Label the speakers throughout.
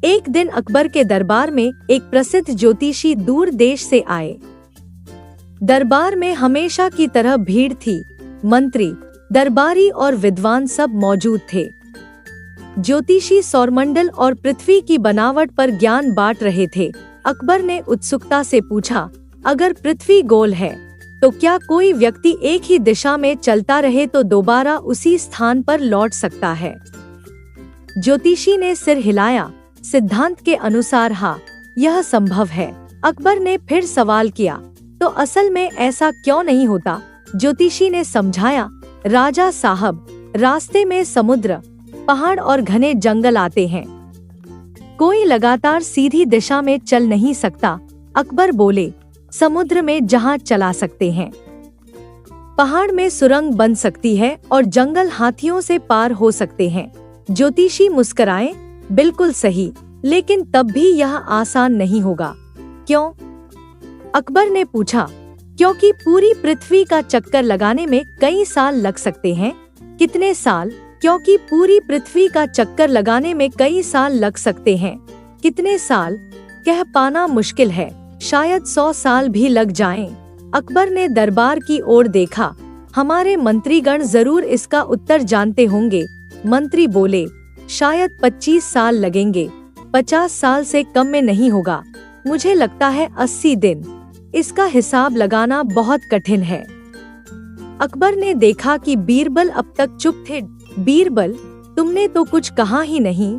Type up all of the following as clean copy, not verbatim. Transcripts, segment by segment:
Speaker 1: एक दिन अकबर के दरबार में एक प्रसिद्ध ज्योतिषी दूर देश से आए। दरबार में हमेशा की तरह भीड़ थी। मंत्री, दरबारी और विद्वान सब मौजूद थे। ज्योतिषी सौरमंडल और पृथ्वी की बनावट पर ज्ञान बांट रहे थे। अकबर ने उत्सुकता से पूछा, अगर पृथ्वी गोल है तो क्या कोई व्यक्ति एक ही दिशा में चलता रहे तो दोबारा उसी स्थान पर लौट सकता है? ज्योतिषी ने सिर हिलाया। सिद्धांत के अनुसार हाँ, यह संभव है। अकबर ने फिर सवाल किया, तो असल में ऐसा क्यों नहीं होता? ज्योतिषी ने समझाया, राजा साहब, रास्ते में समुद्र, पहाड़ और घने जंगल आते हैं। कोई लगातार सीधी दिशा में चल नहीं सकता। अकबर बोले, समुद्र में जहां चला सकते हैं, पहाड़ में सुरंग बन सकती है और जंगल हाथियों से पार हो सकते हैं। ज्योतिषी मुस्कुराए, बिल्कुल सही, लेकिन तब भी यह आसान नहीं होगा। क्यों? अकबर ने पूछा। क्योंकि पूरी पृथ्वी का चक्कर लगाने में कई साल लग सकते हैं। कितने साल? क्योंकि पूरी पृथ्वी का चक्कर लगाने में कई साल लग सकते हैं। कितने साल कह पाना मुश्किल है, शायद 100 साल भी लग जाएं। अकबर ने दरबार की ओर देखा। हमारे मंत्रीगण जरूर इसका उत्तर जानते होंगे। मंत्री बोले, शायद 25 साल लगेंगे। 50 साल से कम में नहीं होगा। मुझे लगता है 80 दिन। इसका हिसाब लगाना बहुत कठिन है। अकबर ने देखा कि बीरबल अब तक चुप थे। बीरबल, तुमने तो कुछ कहा ही नहीं।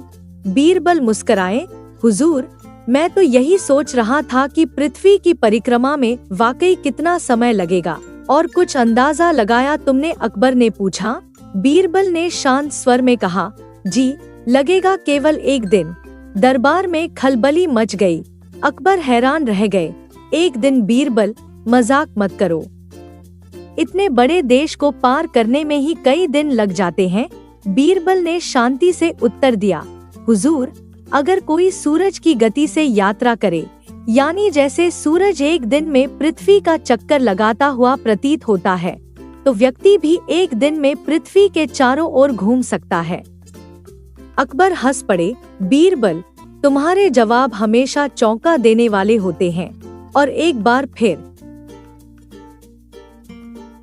Speaker 1: बीरबल मुस्कुराए, हुजूर, मैं तो यही सोच रहा था कि पृथ्वी की परिक्रमा में वाकई कितना समय लगेगा। और कुछ अंदाजा लगाया तुमने? अकबर ने पूछा। बीरबल ने शांत स्वर में कहा, जी, लगेगा केवल 1 दिन। दरबार में खलबली मच गई। अकबर हैरान रह गए। 1 दिन? बीरबल, मजाक मत करो। इतने बड़े देश को पार करने में ही कई दिन लग जाते हैं। बीरबल ने शांति से उत्तर दिया, हुजूर, अगर कोई सूरज की गति से यात्रा करे, यानी जैसे सूरज 1 दिन में पृथ्वी का चक्कर लगाता हुआ प्रतीत होता है, तो व्यक्ति भी 1 दिन में पृथ्वी के चारों ओर घूम सकता है। अकबर हंस पड़े। बीरबल, तुम्हारे जवाब हमेशा चौंका देने वाले होते हैं। और एक बार फिर